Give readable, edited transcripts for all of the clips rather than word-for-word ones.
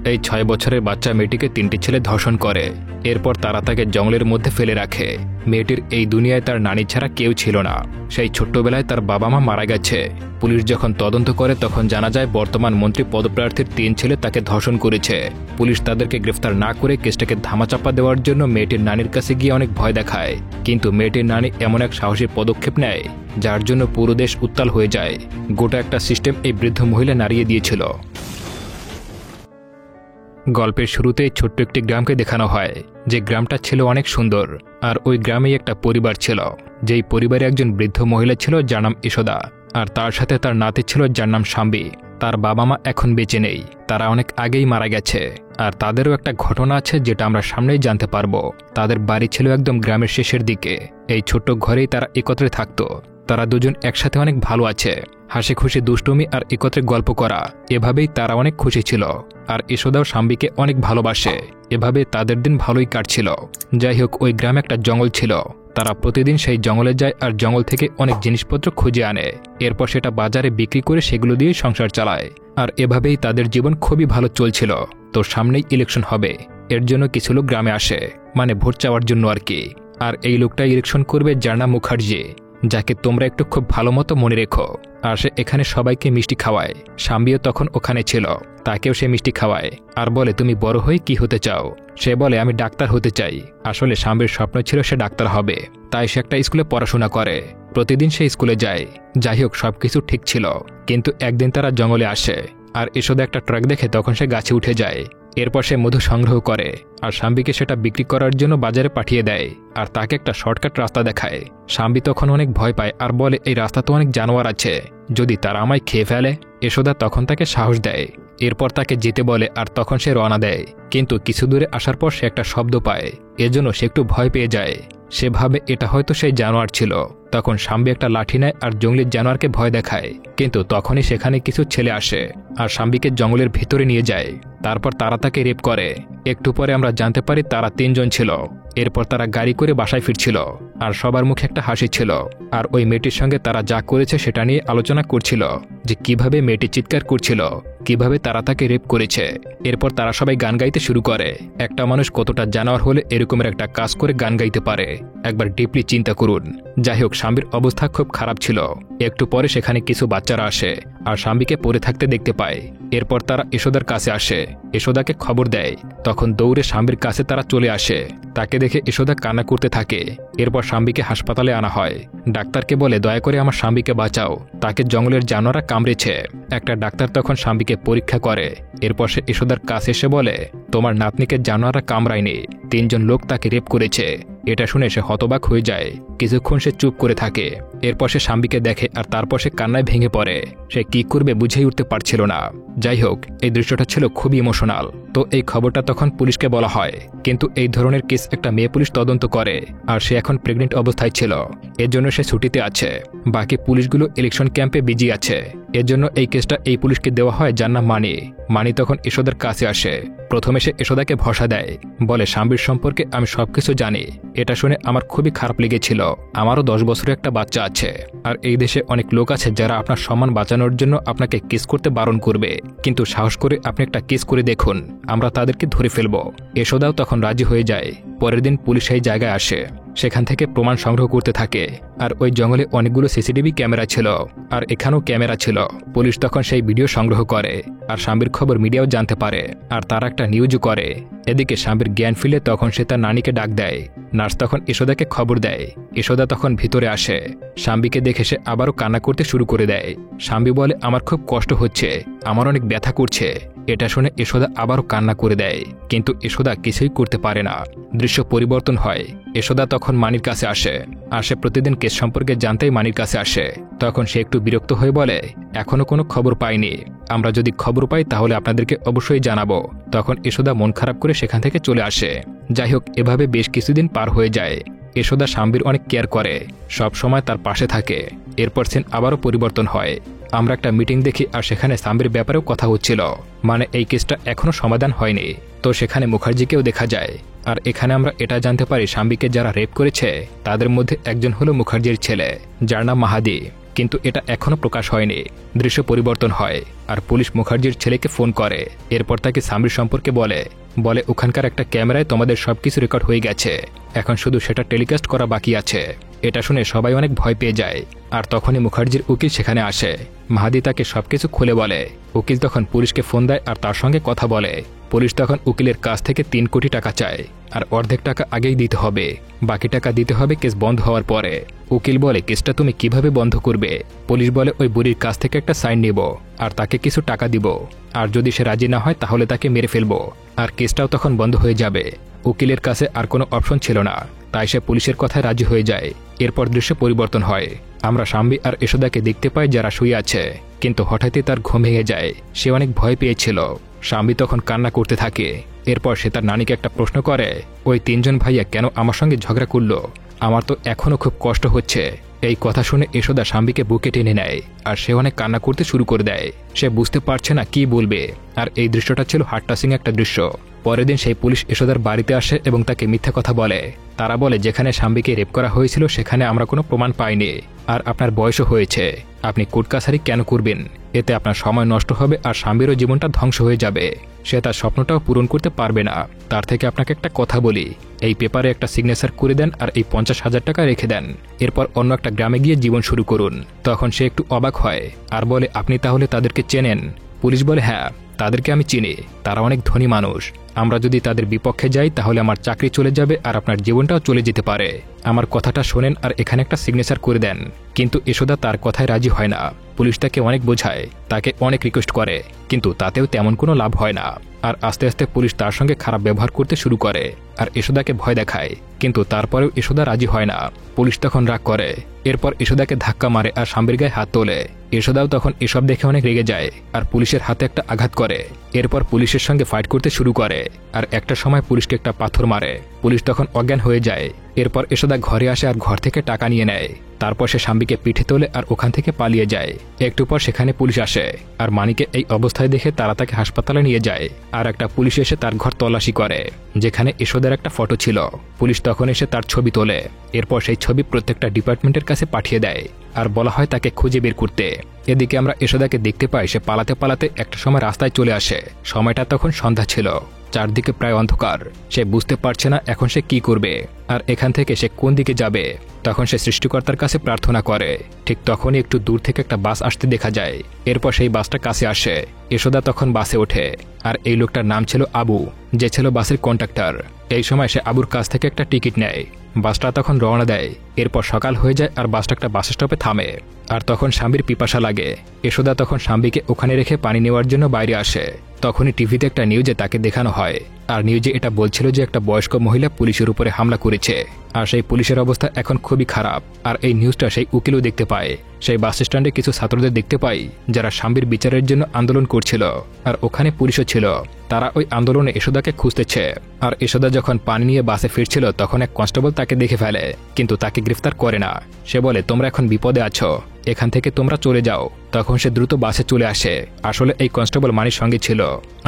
এই 6 বছরের বাচ্চা মেয়েটিকে 3টি ছেলে ধর্ষণ করে। এরপর তারা তাকে জঙ্গলের মধ্যে ফেলে রাখে। মেয়েটির এই দুনিয়ায় তার নানি ছাড়া কেউ ছিল না। সেই ছোট্টবেলায় তার বাবা মা মারা গেছে। পুলিশ যখন তদন্ত করে তখন জানা যায় বর্তমান মন্ত্রী পদপ্রার্থীর 3 ছেলে তাকে ধর্ষণ করেছে। পুলিশ তাদেরকে গ্রেফতার না করে কেসটাকে ধামাচাপা দেওয়ার জন্য মেয়েটির নানির কাছে গিয়ে অনেক ভয় দেখায়। কিন্তু মেয়েটির নানি এমন এক সাহসী পদক্ষেপ নেয় যার জন্য পুরো দেশ উত্তাল হয়ে যায়। গোটা একটা সিস্টেম এই বৃদ্ধ মহিলা নাড়িয়ে দিয়েছিল। গল্পের শুরুতেই ছোট্ট একটি গ্রামকে দেখানো হয়, যে গ্রামটা ছিল অনেক সুন্দর। আর ওই গ্রামেই একটা পরিবার ছিল, যেই পরিবারে একজন বৃদ্ধ মহিলা ছিল যার নাম ইশোদা, আর তার সাথে তার নাতি ছিল যার নাম শাম্বি। তার বাবা মা এখন বেঁচে নেই, তারা অনেক আগেই মারা গেছে। আর তাদেরও একটা ঘটনা আছে যেটা আমরা সামনেই জানতে পারবো। তাদের বাড়ি ছিল একদম গ্রামের শেষের দিকে। এই ছোট্ট ঘরেই তারা একত্রে থাকতো। তারা দুজন একসাথে অনেক ভালো আছে, হাসি খুশি দুষ্টুমি আর একত্রে গল্প করা, এভাবেই তারা অনেক খুশি ছিল। আর ইশোদাও শাম্বিকে অনেক ভালোবাসে। এভাবে তাদের দিন ভালোই কাটছিল। যাই হোক, ওই গ্রামে একটা জঙ্গল ছিল। তারা প্রতিদিন সেই জঙ্গলে যায় আর জঙ্গল থেকে অনেক জিনিসপত্র খুঁজে আনে। এরপর সেটা বাজারে বিক্রি করে সেগুলো দিয়ে সংসার চালায়। আর এভাবেই তাদের জীবন খুবই ভালো চলছিল। তো সামনেই ইলেকশন হবে, এর জন্য কিছু লোক গ্রামে আসে, মানে ভোট চাওয়ার জন্য আর কি। আর এই লোকটা ইলেকশন করবে যার নাম মুখার্জি, যাকে তোমরা একটু খুব ভালো মতো মনে রেখো। আর সে এখানে সবাইকে মিষ্টি খাওয়ায়। শাম্বিও তখন ওখানে ছিল, তাকেও সে মিষ্টি খাওয়ায় আর বলে, তুমি বড় হয়ে কি হতে চাও? সে বলে, আমি ডাক্তার হতে চাই। আসলে শাম্বির স্বপ্ন ছিল সে ডাক্তার হবে, তাই সে একটা স্কুলে পড়াশোনা করে। প্রতিদিন সে স্কুলে যায়। যাই হোক, সবকিছু ঠিক ছিল। কিন্তু একদিন তারা জঙ্গলে আসে, আর ইশোদা একটা ট্রাক দেখে তখন সে গাছে উঠে যায়। এরপর সে মধু সংগ্রহ করে আর শাম্বিকে সেটা বিক্রি করার জন্য বাজারে পাঠিয়ে দেয়। আর তাকে একটা শর্টকাট রাস্তা দেখায়। শাম্বি তখন অনেক ভয় পায় আর বলে, এই রাস্তা তো অনেক জানোয়ার আছে, যদি তারা আমায় খেয়ে ফেলে। ইশোদা তখন তাকে সাহস দেয়। এরপর তাকে যেতে বলে আর তখন সে রওনা দেয়। কিন্তু কিছু দূরে আসার পর সে একটা শব্দ পায়, এজন্য সে একটু ভয় পেয়ে যায়। সে ভাবে এটা হয়তো সেই জানোয়ার ছিল। তখন শাম্বি একটা লাঠি নেয় আর জঙ্গলের জানোয়ারকে ভয় দেখায়। কিন্তু তখনই সেখানে কিছু ছেলে আসে আর শাম্বিকে জঙ্গলের ভিতরে নিয়ে যায়। তারপর তারা তাকে রেপ করে। একটু পরে আমরা জানতে পারি তারা 3 জন ছিল। এরপর তারা গাড়ি করে বাসায় ফিরছিল আর সবার মুখে একটা হাসি ছিল। আর ওই মেয়েটির সঙ্গে তারা যা করেছে সেটা নিয়ে আলোচনা করছিল, যে কিভাবে মেয়েটি চিৎকার করছিল, কিভাবে তারা তাকে রেপ করেছে। এরপর তারা সবাই গান গাইতে শুরু করে। একটা মানুষ কতটা জানোয়ার হলে এরকমের একটা কাজ করে গান গাইতে পারে, একবার ডিপলি চিন্তা করুন। যাই হোক, শাম্বির অবস্থা খুব খারাপ ছিল। একটু পরে সেখানে কিছু বাচ্চারা আসে আর শাম্বিকে পড়ে থাকতে দেখতে পায়। এরপর তারা ইশোদার কাছে আসে, ইশোদাকে খবর দেয়। তখন দৌড়ে শাম্বির কাছে তারা চলে আসে। তাকে দেখে ইশোদা কান্না করতে থাকে। এরপর শাম্বিকে হাসপাতালে আনা হয়। ডাক্তারকে বলে, দয়া করে আমার শাম্বিকে বাঁচাও, তাকে জঙ্গলের জানোয়াররা কামড়েছে। একটা ডাক্তার তখন শাম্বিকে পরীক্ষা করে। এরপর সে ইশোদার কাছে এসে বলে, তোমার নাতনিকে জানোয়াররা কামড়ায়নি, 3 জন লোক তাকে রেপ করেছে। এটা শুনে সে হতবাক হয়ে যায়। কিছুক্ষণ সে চুপ করে থাকে। এরপর সে শাম্বিকে দেখে আর তারপর সে কান্নায় ভেঙে পড়ে। সে কি করবে বুঝেই উঠতে পারছিল না। যাই হোক, এই দৃশ্যটা ছিল খুবই ইমোশনাল। তো এই খবরটা তখন পুলিশকে বলা হয়। কিন্তু এই ধরনের কেস একটা মেয়ে পুলিশ তদন্ত করে, আর সে এখন প্রেগনেন্ট অবস্থায় ছিল, এর জন্য সে ছুটিতে আছে। বাকি পুলিশগুলো ইলেকশন ক্যাম্পে বিজি আছে। এর জন্য এই কেসটা এই পুলিশকে দেওয়া হয় যার নাম মানি। মানি তখন ইশোদার কাছে আসে। প্রথমে সে ইশোদাকে ভরসা দেয়, বলে, শাম্বির সম্পর্কে আমি সবকিছু জানি। এটা শুনে আমার খুবই খারাপ লেগেছিল। আমারও 10 বছরের একটা বাচ্চা আছে। আর এই দেশে অনেক লোক আছে যারা আপনার সম্মান বাঁচানোর জন্য আপনাকে কিস করতে বারণ করবে, কিন্তু সাহস করে আপনি একটা কিস করে দেখুন, আমরা তাদেরকে ধরে ফেলব। ইশোদাও তখন রাজি হয়ে যায়। পরের দিন পুলিশ এই জায়গায় আসে। সেখান থেকে প্রমাণ সংগ্রহ করতে থাকে। আর ওই জঙ্গলে অনেকগুলো সিসিটিভি ক্যামেরা ছিল, আর এখানেও ক্যামেরা ছিল। পুলিশ তখন সেই ভিডিও সংগ্রহ করে আর শাম্বির খবর মিডিয়াও জানতে পারে, আর তারা একটা নিউজও করে। এদিকে শাম্বির জ্ঞান ফিরলে তখন সে তার নানিকে ডাক দেয়। নার্স তখন ইশোদাকে খবর দেয়। ইশোদা তখন ভিতরে আসে। শাম্বিকে দেখে সে আবারও কান্না করতে শুরু করে দেয়। শাম্বি বলে, আমার খুব কষ্ট হচ্ছে, আমার অনেক ব্যথা করছে। এটা শুনে ইশোদা আবারও কান্না করে দেয়, কিন্তু ইশোদা কিছুই করতে পারে না। দৃশ্য পরিবর্তন হয়। ইশোদা তখন মানির কাছে আসে, আর সে প্রতিদিন কেস সম্পর্কে জানতেই মানির কাছে আসে। তখন সে একটু বিরক্ত হয়ে বলে, এখনো কোনো খবর পাইনি, আমরা যদি খবর পাই তাহলে আপনাদেরকে অবশ্যই জানাবো। তখন ইশোদা মন খারাপ করে সেখান থেকে চলে আসে। যাই হোক, এভাবে বেশ কিছুদিন পার হয়ে যায়। ইশোদা শাম্বির অনেক কেয়ার করে, সব সময় তার পাশে থাকে। এরপর সিন আবারও পরিবর্তন হয়। আমরা একটা মিটিং দেখি আর সেখানে শাম্বির ব্যাপারেও কথা হচ্ছিল, মানে এই কেসটা এখনো সমাধান হয়নি। তো সেখানে মুখার্জিকেও দেখা যায়। আর এখানে আমরা এটা জানতে পারি শাম্বিকে যারা রেপ করেছে তাদের মধ্যে একজন হলো মুখার্জির ছেলে, যার নাম মাহাদি। কিন্তু এটা এখনও প্রকাশ হয়নি। দৃশ্য পরিবর্তন হয় আর পুলিশ মুখার্জির ছেলেকে ফোন করে। এরপর তাকে স্বামীর সম্পর্কে বলে ওখানকার একটা ক্যামেরায় তোমাদের সবকিছু রেকর্ড হয়ে গেছে, এখন শুধু সেটা টেলিকাস্ট করা বাকি আছে। এটা শুনে সবাই অনেক ভয় পেয়ে যায়। আর তখনই মুখার্জির উকিল সেখানে আসে। মাহাদি তাকে সবকিছু খুলে বলে। উকিল তখন পুলিশকে ফোন দেয় আর তার সঙ্গে কথা বলে। পুলিশ তখন উকিলের কাছ থেকে 3 কোটি টাকা চায় আর অর্ধেক টাকা আগেই দিতে হবে, বাকি টাকা দিতে হবে কেস বন্ধ হওয়ার পরে। উকিল বলে কেসটা তুমি কিভাবে বন্ধ করবে? পুলিশ বলে ওই বুড়ির কাছ থেকে একটা সাইন নেব আর তাকে কিছু টাকা দিব, আর যদি সে রাজি না হয় তাহলে তাকে মেরে ফেলবো আর কেসটাও তখন বন্ধ হয়ে যাবে। উকিলের কাছে আর কোনো অপশন ছিল না, তাই সে পুলিশের কথায় রাজি হয়ে যায়। এরপর দৃশ্য পরিবর্তন হয়। আমরা শাম্বী আর যশোদাকে দেখতে পাই যারা শুয়ে আছে, কিন্তু হঠাৎই তার ঘুম ভেঙে যায়। সে অনেক ভয় পেয়েছিল। শাম্বী তখন কান্না করতে থাকে। এরপর সে তার নানিকে একটা প্রশ্ন করে, ওই 3 জন ভাইয়া কেন আমার সঙ্গে ঝগড়া করলো? আমার তো এখনও খুব কষ্ট হচ্ছে। এই কথা শুনে যশোদা শাম্বীকে বুকে টেনে নেয় আর সে অনেক কান্না করতে শুরু করে দেয়। সে বুঝতে পারছে না কি বলবে। আর এই দৃশ্যটা ছিল হার্ট টাচিং একটা দৃশ্য। পরের দিন সেই পুলিশ যশোদার বাড়িতে আসে এবং তাকে মিথ্যা কথা বলে। তারা বলে যেখানে শাম্বীকে রেপ করা হয়েছিল সেখানে আমরা কোনো প্রমাণ পাইনি, আর আপনার বয়সও হয়েছে, আপনি কোর্ট কাছারি কেন করবেন? এতে আপনার সময় নষ্ট হবে আর শাম্বীরও জীবনটা ধ্বংস হয়ে যাবে। সে তার স্বপ্নটাও পূরণ করতে পারবে না। তার থেকে আপনাকে একটা কথা বলি, এই পেপারে একটা সিগনেচার করে দেন আর এই 50,000 টাকা রেখে দেন। এরপর অন্য একটা গ্রামে গিয়ে জীবন শুরু করুন। তখন সে একটু অবাক হয় আর বলে, আপনি তাহলে তাদেরকে চেনেন? পুলিশ বলে, হ্যাঁ, তাদেরকে আমি চিনি। তারা অনেক ধনী মানুষ। আমরা যদি তাদের বিপক্ষে যাই তাহলে আমার চাকরি চলে যাবে আর আপনার জীবনটাও চলে যেতে পারে। আমার কথাটা শোনেন আর এখানে একটা সিগনেচার করে দেন। কিন্তু যশোদা তার কথায় রাজি হয় না। পুলিশ তাকে অনেক বোঝায়, তাকে অনেক রিকোয়েস্ট করে, কিন্তু তাতেও তেমন কোনো লাভ হয় না। আর আস্তে আস্তে পুলিশ তার সঙ্গে খারাপ ব্যবহার করতে শুরু করে আর যশোদাকে ভয় দেখায়, কিন্তু তারপরেও যশোদা রাজি হয় না। পুলিশ তখন রাগ করে। এরপর যশোদাকে ধাক্কা মারে আর শাম্বীর গায়ে হাত তোলে। যশোদাও তখন এসব দেখে অনেক রেগে যায় আর পুলিশের হাতে একটা আঘাত করে। এরপর পুলিশের সঙ্গে ফাইট করতে শুরু করে আর একটা সময় পুলিশকে একটা পাথর মারে। পুলিশ তখন অজ্ঞান হয়ে যায়। এরপর যশোদা ঘরে আসে আর ঘর থেকে টাকা নিয়ে নেয়। তারপর সে শাম্বীকে পিঠে তোলে আর ওখান থেকে পালিয়ে যায়। একটু পর সেখানে পুলিশ আসে আর মানিকে এই অবস্থায় দেখে তারা তাকে হাসপাতালে নিয়ে যায়। আর একটা পুলিশ এসে তার ঘর তল্লাশি করে, যেখানে যশোদার একটা ফটো ছিল। পুলিশ তখন এসে তার ছবি তোলে। এরপর সেই ছবি প্রত্যেকটা ডিপার্টমেন্টের কাছে পাঠিয়ে দেয় আর বলা হয় তাকে খুঁজে বের করতে। এদিকে আমরা যশোদাকে দেখতে পাই সে পালাতে পালাতে একটা সময় রাস্তায় চলে আসে। সময়টা তখন সন্ধ্যা ছিল, চারদিকে প্রায় অন্ধকার। সে বুঝতে পারছে না এখন সে কি করবে আর এখান থেকে সে কোন দিকে যাবে। তখন সে সৃষ্টিকর্তার কাছে প্রার্থনা করে। ঠিক তখনই একটু দূর থেকে একটা বাস আসতে দেখা যায়। এরপর সেই বাসটা কাছে আসে। যশোদা তখন বাসে ওঠে আর এই লোকটার নাম ছিল আবু, যে ছিল বাসের কন্ডাক্টর। এই সময় সে আবুর কাছ থেকে একটা টিকিট নেয়। বাসটা তখন রওনা দেয়। এরপর সকাল হয়ে যায় আর বাসটা একটা বাস স্টপে থামে। আর তখন শাম্বীর পিপাসা লাগে। যশোদা তখন শাম্বীকে ওখানে রেখে পানি নেওয়ার জন্য বাইরে আসে। তখনই টিভিতে একটা নিউজে তাকে দেখানো হয় আর নিউজে এটা বলছিল যে একটা বয়স্ক মহিলা পুলিশের উপরে হামলা করেছে আর সেই পুলিশের অবস্থা এখন খুবই খারাপ। আর এই নিউজটা সেই উকিলও দেখতে পায়। সেই বাস স্ট্যান্ডে কিছু ছাত্রদের দেখতে পাই যারা শাম্বীর বিচারের জন্য আন্দোলন করছিল আর ওখানে পুলিশও ছিল। তারা ওই আন্দোলনে যশোদাকে খুঁজতেছে। আর যশোদা যখন পানি নিয়ে বাসে ফিরছিল তখন এক কনস্টেবল তাকে দেখে ফেলে, কিন্তু তাকে গ্রেফতার করে না। সে বলে, তোমরা এখন বিপদে আছো, এখান থেকে তোমরা চলে যাও। তখন সে দ্রুত বাসে চলে আসে। আসলে এই কনস্টেবল মানির সঙ্গে ছিল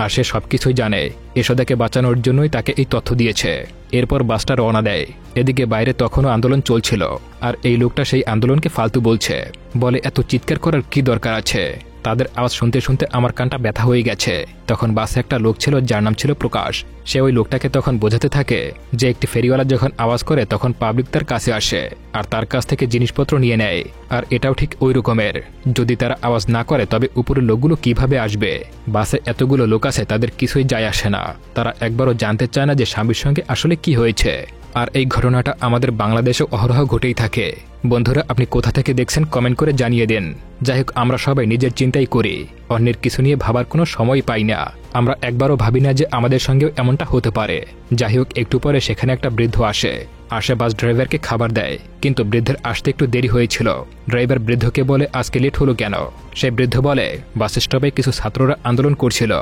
আর সে সবকিছুই জানে। যশোদাকে বাঁচানোর জন্যই তাকে এই তথ্য দিয়েছে। এরপর বাসটা রওনা দেয়। এদিকে বাইরে তখনও আন্দোলন চলছিল আর এই লোকটা সেই আন্দোলনকে ফালতু বলছে। বলে, এত চিৎকার করার কি দরকার আছে? তাদের আওয়াজ শুনতে শুনতে আমার কানটা ব্যথা হয়ে গেছে। তখন বাসে একটা লোক ছিল যার নাম ছিল প্রকাশ। সে ওই লোকটাকে তখন বোঝাতে থাকে যে একটি ফেরিওয়ালা যখন আওয়াজ করে তখন পাবলিক তার কাছে আসে আর তার কাছ থেকে জিনিসপত্র নিয়ে নেয়। আর এটাও ঠিক ওই রকমের, যদি তারা আওয়াজ না করে তবে উপরের লোকগুলো কিভাবে আসবে? বাসে এতগুলো লোক আছে, তাদের কিছুই যায় আসে না। তারা একবারও জানতে চায় না যে স্বামীর সঙ্গে আসলে কি হয়েছে। আর এই ঘটনাটা আমাদের বাংলাদেশে অহরহ ঘটেই থাকে। বন্ধুরা, আপনি কোথা থেকে দেখছেন কমেন্ট করে জানিয়ে দিন। যাই হোক, আমরা সবাই নিজের চিন্তাই করি, অন্যের কিছু নিয়ে ভাবার কোনো সময় পাই না। আমরা একবারও ভাবি না যে আমাদের সঙ্গেও এমনটা হতে পারে। যাই হোক, একটু পরে সেখানে একটা বৃদ্ধ আসে বাস ড্রাইভারকে খাবার দেয়, কিন্তু বৃদ্ধের আসতে একটু দেরি হয়েছিল। ড্রাইভার বৃদ্ধকে বলে, আজকে লেট হলো কেন? সেই বৃদ্ধ বলে, বাস স্টপে কিছু ছাত্ররা আন্দোলন করছিল।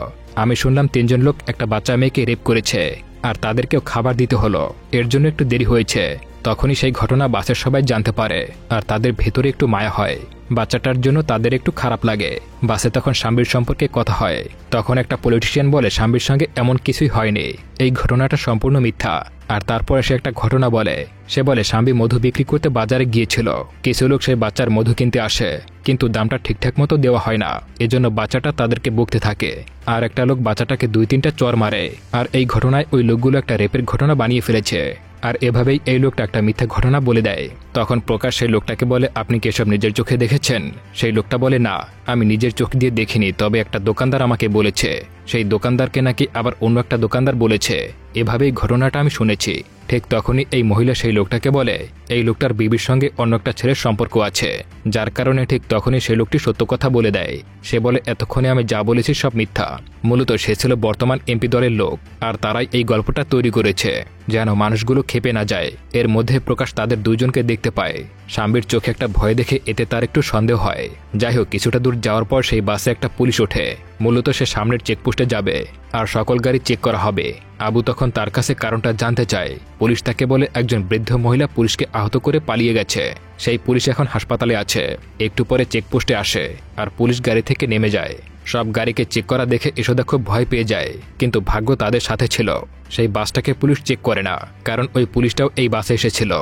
আমি শুনলাম 3 জন লোক একটা বাচ্চা মেয়েকে রেপ করেছে আর তাদেরকেও খাবার দিতে হলো, এর জন্য একটু দেরি হয়েছে। তখনই সেই ঘটনা বাসের সবাই জানতে পারে আর তাদের ভেতরে একটু মায়া হয়। বাচ্চাটার জন্য তাদের একটু খারাপ লাগে। বাসে তখন শাম্বীর সম্পর্কে কথা হয়। তখন একটা পলিটিশিয়ান বলে শাম্বীর সঙ্গে এমন কিছুই হয়নি, এই ঘটনাটা সম্পূর্ণ মিথ্যা। আর তারপরে সে একটা ঘটনা বলে। সে বলে শাম্বী মধু বিক্রি করতে বাজারে গিয়েছিল। কিছু লোক সেই বাচ্চার মধু কিনতে আসে, কিন্তু দামটা ঠিকঠাক মতো দেওয়া হয় না, এজন্য বাচ্চাটা তাদেরকে বকতে থাকে। আর একটা লোক বাচ্চাটাকে 2-3টা চর মারে। আর এই ঘটনায় ওই লোকগুলো একটা রেপের ঘটনা বানিয়ে ফেলেছে। আর এভাবেই এই লোকটা একটা মিথ্যা ঘটনা বলে দেয়। তখন প্রকাশ সেই লোকটাকে বলে, আপনি কি এসব নিজের চোখে দেখেছেন? সেই লোকটা বলে, না, আমি নিজের চোখ দিয়ে দেখিনি, তবে একটা দোকানদার আমাকে বলেছে। সেই দোকানদারকে নাকি আবার অন্য একটা দোকানদার বলেছে। এভাবেই ঘটনাটা আমি শুনেছি। ঠিক তখনই এই মহিলা সেই লোকটাকে বলে, এই লোকটার বিবির সঙ্গে অন্য একটা ছেলের সম্পর্ক আছে, যার কারণে ঠিক তখনই সেই লোকটি সত্য কথা বলে দেয়। সে বলে, এতক্ষণে আমি যা বলেছি সব মিথ্যা। মূলত সে ছিল বর্তমান এমপি দলের লোক, আর তারাই এই গল্পটা তৈরি করেছে যেন মানুষগুলো খেপে না যায়। এর মধ্যে প্রকাশ তাদের দুজনকে দেখতে পায়। শাম্বীর চোখে একটা ভয় দেখে এতে তার একটু সন্দেহ হয়। যাই হোক, কিছুটা দূর যাওয়ার পর সেই বাসে একটা পুলিশ ওঠে। মূলত সে সামনের চেকপোস্টে যাবে আর সকল গাড়ি চেক করা হবে। আবু তখন তার কাছে কারণটা জানতে চায়। পুলিশ তাকে বলে, একজন বৃদ্ধ মহিলা পুলিশকে আহত করে পালিয়ে গেছে। সেই পুলিশ এখন হাসপাতালে আছে। একটু পরে চেকপোস্টে আসে আর পুলিশ গাড়ি থেকে নেমে যায়। সব গাড়িকে চেক করা দেখে এশোদা খুব ভয় পেয়ে যায়, কিন্তু ভাগ্য তাদের সাথে ছিল। সেই বাসটাকে পুলিশ চেক করে না, কারণ ওই পুলিশটাও এই বাসে এসেছিল।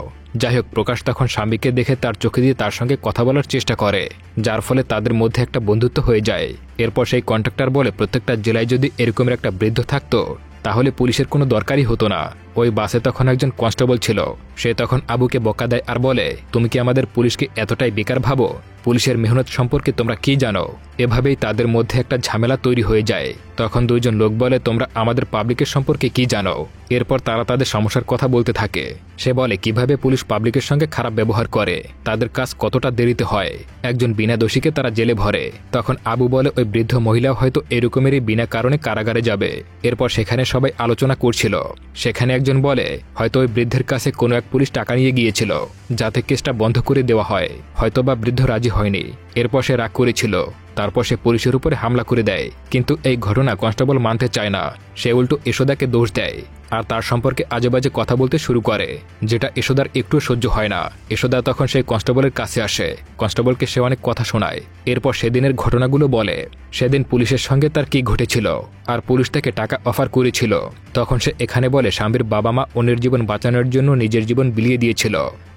যাই হোক, প্রকাশ তখন স্বামীকে দেখে তার চোখে দিয়ে তার সঙ্গে কথা বলার চেষ্টা করে, যার ফলে তাদের মধ্যে একটা বন্ধুত্ব হয়ে যায়। এরপর সেই কন্ট্রাক্টর বলে, প্রত্যেকটা জেলায় যদি এরকমের একটা বৃদ্ধ থাকতো তাহলে পুলিশের কোনো দরকারই হতো না। ওই বাসে তখন একজন কনস্টেবল ছিল। সে তখন আবুকে বকা দেয় আর বলে, তুমি কি আমাদের পুলিশকে এতটাই বেকার ভাবো? পুলিশের মেহনত সম্পর্কে তোমরা কি জানো? এভাবেই তাদের মধ্যে একটা ঝামেলা তৈরি হয়ে যায়। তখন দুইজন লোক বলে, তোমরা আমাদের পাবলিকের সম্পর্কে কি জানো? এরপর তারা তাদের সমস্যার কথা বলতে থাকে। সে বলে কিভাবে পুলিশ পাবলিকের সঙ্গে খারাপ ব্যবহার করে, তাদের কাজ কতটা দেরিতে হয়, একজন বিনা দোষীকে তারা জেলে ভরে। তখন আবু বলে, ওই বৃদ্ধ মহিলা হয়তো এরকমেরই বিনা কারণে কারাগারে যাবে। এরপর সেখানে সবাই আলোচনা করছিল। সেখানে একজন বলে, হয়তো ওই বৃদ্ধের কাছে কোনো এক পুলিশ টাকা নিয়ে গিয়েছিল যাতে কেসটা বন্ধ করে দেওয়া হয়, হয়তোবা বৃদ্ধ রাজি হয়নি। এরপর সে রাগ করেছিল, তারপর সে পুলিশের উপরে হামলা করে দেয়। কিন্তু এই ঘটনা কনস্টেবল মানতে চায় না। সে উল্টো এশোদাকে দোষ দেয় আর তার সম্পর্কে আজেবাজে কথা বলতে শুরু করে, যেটা এশোদার একটু সহ্য হয় না। এশোদা তখন সেই কনস্টেবলের কাছে আসে। কনস্টেবলকে সে অনেক কথা শোনায়। এরপর সেদিনের ঘটনাগুলো বলে, সেদিন পুলিশের সঙ্গে তার কি ঘটেছিল আর পুলিশ তাকে টাকা অফার করেছিল। তখন সে এখানে বলে, স্বামীর বাবা মা অন্যের জীবন বাঁচানোর জন্য নিজের জীবন বিলিয়ে দিয়েছিল।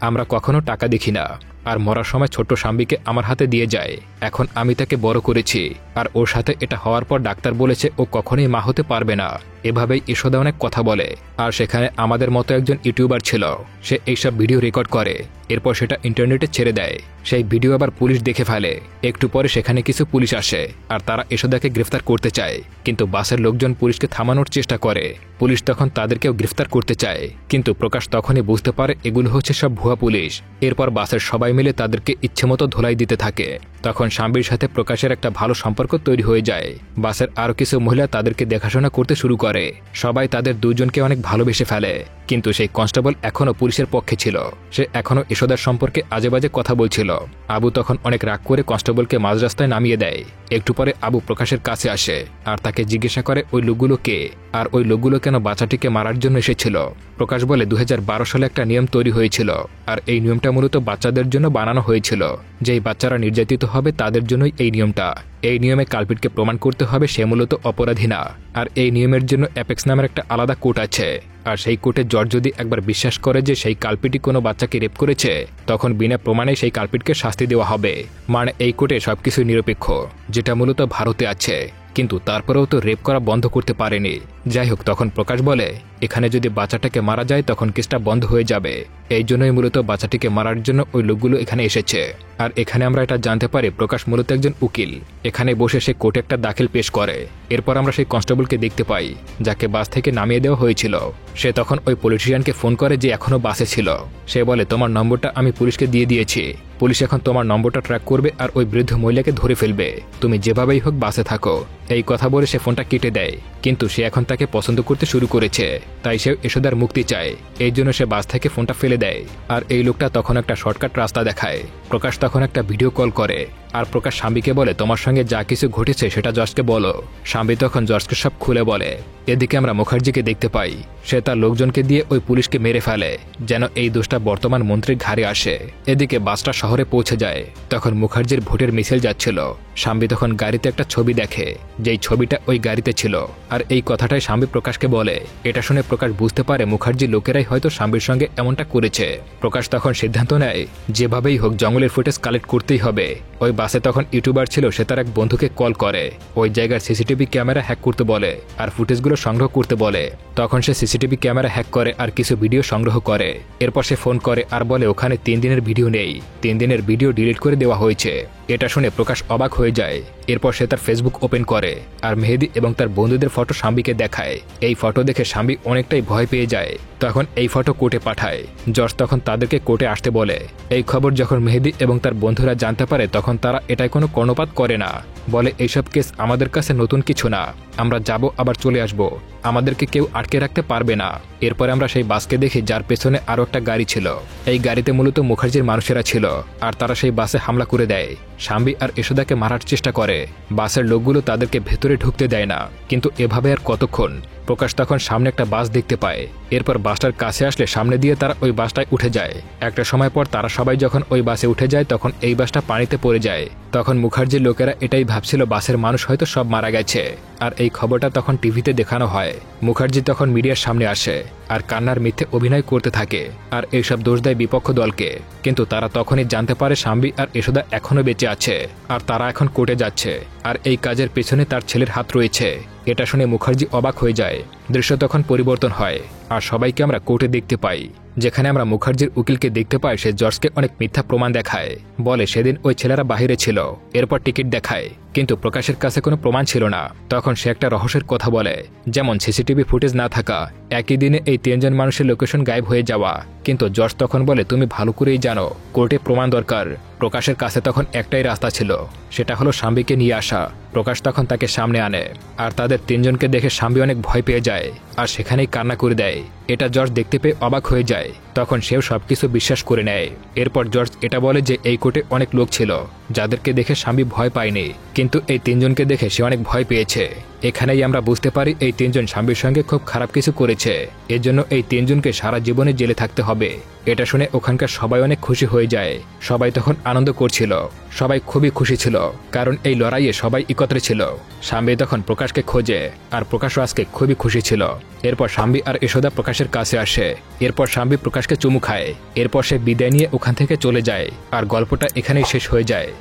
আমরা কখনো টাকা দেখি না, আর মরার সময় ছোট্ট স্বামীকে আমার হাতে দিয়ে যায়। এখন আমি তাকে বড় করেছি, আর ওর সাথে এটা হওয়ার পর ডাক্তার বলেছে ও কখনোই মা হতে পারবে না। এভাবেই এশোদা অনেক কথা বলে। আর সেখানে আমাদের মতো একজন ইউটিউবার ছিল, সে এইসব ভিডিও রেকর্ড করে, এরপর সেটা ইন্টারনেটে ছেড়ে দেয়। সেই ভিডিও আবার পুলিশ দেখে ফেলে। একটু পরে সেখানে কিছু পুলিশ আসে আর তারা এশোদাকে গ্রেফতার করতে চায়, কিন্তু বাসের লোকজন পুলিশকে থামানোর চেষ্টা করে। পুলিশ তখন তাদেরকেও গ্রেফতার করতে চায়, কিন্তু প্রকাশ তখনই বুঝতে পারে এগুলো হচ্ছে সব ভুয়া পুলিশ। এরপর বাসের সবাই মিলে তাদেরকে ইচ্ছেমতো ধোলাই দিতে থাকে। তখন স্বামীর সাথে প্রকাশের একটা ভালো সম্পর্ক তৈরি হয়ে যায়। বাসের আরও কিছু মহিলা তাদেরকে দেখাশোনা করতে শুরু করে। সবাই তাদের দুজনকে অনেক ভালোবেসে ফেলে, কিন্তু সেই কনস্টেবল এখনও পুলিশের পক্ষে ছিল। সে এখনও এশোদার সম্পর্কে আজেবাজে কথা বলছিল। আবু তখন অনেক রাগ করে কনস্টেবলকে মাঝ রাস্তায় নামিয়ে দেয়। একটু পরে আবু প্রকাশের কাছে আসে আর তাকে জিজ্ঞাসা করে ওই লোকগুলো কে, আর ওই লোকগুলো কেন বাচ্চাটিকে মারার জন্য এসেছিল। প্রকাশ বলে, 2012 সালে একটা নিয়ম তৈরি হয়েছিল, আর এই নিয়মটা মূলত বাচ্চাদের জন্য বানানো হয়েছিল। যেই বাচ্চারা নির্যাতিত হবে তাদের জন্যই এই নিয়মটা। এই নিয়মে কালপিটকে প্রমাণ করতে হবে সে মূলত অপরাধী না। আর এই নিয়মের জন্য অ্যাপেক্স নামের একটা আলাদা কোর্ট আছে। আর সেই কোর্টের জজ যদি একবার বিশ্বাস করে যে সেই কালপিটই কোনো বাচ্চাকে রেপ করেছে, তখন বিনা প্রমাণে সেই কালপিটকে শাস্তি দেওয়া হবে। মানে এই কোর্টে সবকিছু নিরপেক্ষ, যেটা মূলত ভারতে আছে। কিন্তু তারপরেও তো রেপ করা বন্ধ করতে পারেনি। যাই হোক, তখন প্রকাশ বলে, এখানে যদি বাচ্চাটাকে মারা যায় তখন কেসটা বন্ধ হয়ে যাবে। এই জন্যই মূলত বাচ্চাটিকে মারার জন্য ওই লোকগুলো এখানে এসেছে। আর এখানে আমরা এটা জানতে পারি প্রকাশ মূলত একজন উকিল। এখানে বসে সে কোর্টে একটা দাখিল পেশ করে। এরপর আমরা সেই কনস্টেবলকে দেখতে পাই, যাকে বাস থেকে নামিয়ে দেওয়া হয়েছিল। সে তখন ওই পলিটিশিয়ানকে ফোন করে যে এখনো বাসে ছিল। সে বলে, তোমার নম্বরটা আমি পুলিশকে দিয়ে দিয়েছি। পুলিশ এখন তোমার নম্বরটা ট্র্যাক করবে আর ওই বৃদ্ধ মহিলাকে ধরে ফেলবে। তুমি যেভাবেই হোক বাসে থাকো। এই কথা বলে সে ফোনটা কেটে দেয়, কিন্তু সে এখন তাকে পছন্দ করতে শুরু করেছে। তাই সে এশোদার মুক্তি চায়। এই জন্য সে বাস থেকে ফোনটা ফেলে দেয়। আর এই লোকটা তখন একটা শর্টকাট রাস্তা দেখায়। প্রকাশ তখন একটা ভিডিও কল করে আর প্রকাশ শাম্বীকে বলে, তোমার সঙ্গে যা কিছু ঘটেছে সেটা জর্জকে বলো। শাম্বী তখন জর্জকে সব খুলে বলে। এদিকে আমরা মুখার্জিকে দেখতে পাই, সে তার লোকজনকে দিয়ে ওই পুলিশকে মেরে ফেলে যেন এই দোষটা বর্তমান মন্ত্রীর ঘাড়ে আসে। এদিকে বাসটা শহরে পৌঁছে যায়। তখন মুখার্জির ভোটের মিছিল যাচ্ছিল। শাম্বী তখন গাড়িতে একটা ছবি দেখে, যেই ছবিটা ওই গাড়িতে ছিল। আর এই কথাটাই শাম্বী প্রকাশকে বলে। এটা শুনে প্রকাশ বুঝতে পারে মুখার্জির লোকেরাই হয়তো শাম্বীর সঙ্গে এমনটা করেছে। প্রকাশ তখন সিদ্ধান্ত নেয় যেভাবেই হোক জঙ্গলের ফুটেজ কালেক্ট করতেই হবে। ওই বাসে তখন ইউটিউবার ছিল, সে তার এক বন্ধুকে কল করে ওই জায়গার সিসিটিভি ক্যামেরা হ্যাক করতে বলে আর ফুটেজগুলো সংগ্রহ করতে বলে। তখন সে সিসিটিভি ক্যামেরা হ্যাক করে আর কিছু ভিডিও সংগ্রহ করে। এরপর সে ফোন করে আর বলে ওখানে 3 দিনের ভিডিও নেই, 3 দিনের ভিডিও ডিলিট করে দেওয়া হয়েছে। এটা শুনে প্রকাশ অবাক হয়ে যায়। এরপর সে তার ফেসবুক ওপেন করে আর মেহেদি এবং তার বন্ধুদের ফটো শাম্বীকে দেখায়। এই ফটো দেখে শাম্বী অনেকটাই ভয় পেয়ে যায়। তখন এই ফটো কোর্টে পাঠায়। জর্জ তখন তাদেরকে কোর্টে আসতে বলে। এই খবর যখন মেহেদি এবং তার বন্ধুরা জানতে পারে তখন তারা এটাই কোনো কর্ণপাত করে না। বলে এইসব কেস আমাদের কাছে নতুন কিছু না, আমরা যাব আবার চলে আসব, আমাদেরকে কেউ আটকে রাখতে পারবে না। এরপরে আমরা সেই বাসকে দেখি যার পেছনে আরও একটা গাড়ি ছিল। এই গাড়িতে মূলত মুখার্জির মানুষেরা ছিল আর তারা সেই বাসে হামলা করে দেয়। শাম্বী আর এশোদাকে মারার চেষ্টা করে। বাসের লোকগুলো তাদেরকে ভেতরে ঢুকতে দেয় না। কিন্তু এভাবে আর কতক্ষণ? প্রকাশ তখন সামনে একটা বাস দেখতে পায়। এরপর বাসটার কাছে আসলে সামনে দিয়ে তারা ওই বাসটায় উঠে যায়। একটা সময় পর তারা সবাই যখন ওই বাসে উঠে যায় তখন এই বাসটা পানিতে পড়ে যায়। তখন মুখার্জির লোকেরা এটাই ভাবছিল বাসের মানুষ হয়তো সব মারা গেছে। আর এই খবরটা তখন টিভিতে দেখানো হয়। মুখার্জি তখন মিডিয়ার সামনে আসে আর কান্নার মিথ্যে অভিনয় করতে থাকে আর এইসব দোষ দেয় বিপক্ষ দলকে। কিন্তু তারা তখনই জানতে পারে শাম্বী আর এশোদা এখনো বেঁচে আছে আর তারা এখন কোর্টে যাচ্ছে আর এই কাজের পেছনে তার ছেলের হাত রয়েছে। এটা শুনে মুখার্জি অবাক হয়ে যায়। দৃশ্য তখন পরিবর্তন হয় আর সবাইকে আমরা কোর্টে দেখতে পাই, যেখানে আমরা মুখার্জির উকিলকে দেখতে পাই। সে জর্জকে অনেক মিথ্যা প্রমাণ দেখায়, বলে সেদিন ওই ছেলেরা বাহিরে ছিল। এরপর টিকিট দেখায়, কিন্তু প্রকাশের কাছে কোনো প্রমাণ ছিল না। তখন সে একটা রহস্যের কথা বলে, যেমন সিসিটিভি ফুটেজ না থাকা, একই দিনে এই 3 জন মানুষের লোকেশন গায়েব হয়ে যাওয়া। কিন্তু জর্জ তখন বলে তুমি ভালো করেই জানো কোর্টে প্রমাণ দরকার। প্রকাশের কাছে তখন একটাই রাস্তা ছিল, সেটা হলো শাম্বীকে নিয়ে আসা। প্রকাশ তখন তাকে সামনে আনে আর তাদের 3 জনকে দেখে শাম্বী অনেক ভয় পেয়ে যায় আর সেখানেই কান্না করে দেয়। এটা জর্জ দেখতে পেয়ে অবাক হয়ে যায়। তখন সেও সবকিছু বিশ্বাস করে নেয়। এরপর জর্জ এটা বলে যে এই কোর্টে অনেক লোক ছিল যাদেরকে দেখে শাম্বী ভয় পায়নি, কিন্তু এই 3 জনকে দেখে সে অনেক ভয় পেয়েছে। এখানেই আমরা বুঝতে পারি এই 3 জন শাম্বীর সঙ্গে খুব খারাপ কিছু করেছে। এর জন্য এই 3 জনকে সারা জীবনে জেলে থাকতে হবে। এটা শুনে ওখানকার সবাই অনেক খুশি হয়ে যায়। সবাই তখন আনন্দ করছিল, সবাই খুবই খুশি ছিল, কারণ এই লড়াইয়ে সবাই একত্রে ছিল। শাম্বী তখন প্রকাশকে খোঁজে আর প্রকাশও আজকে খুবই খুশি ছিল। এরপর শাম্বী আর এশোদা প্রকাশের কাছে আসে। এরপর শাম্বী প্রকাশকে চুমু খায়। এরপর সে বিদায় নিয়ে ওখান থেকে চলে যায় আর গল্পটা এখানেই শেষ হয়ে যায়।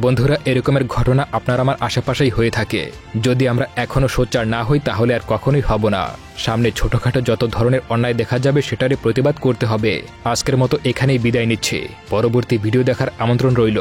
বন্ধুরা, এরকমের ঘটনা আপনার আমার আশেপাশেই হয়ে থাকে। যদি আমরা এখনও সোচ্চার না হই তাহলে আর কখনোই হব না। সামনে ছোটখাটো যত ধরনের অন্যায় দেখা যাবে সেটারই প্রতিবাদ করতে হবে। আজকের মতো এখানেই বিদায় নিচ্ছি। পরবর্তী ভিডিও দেখার আমন্ত্রণ রইল।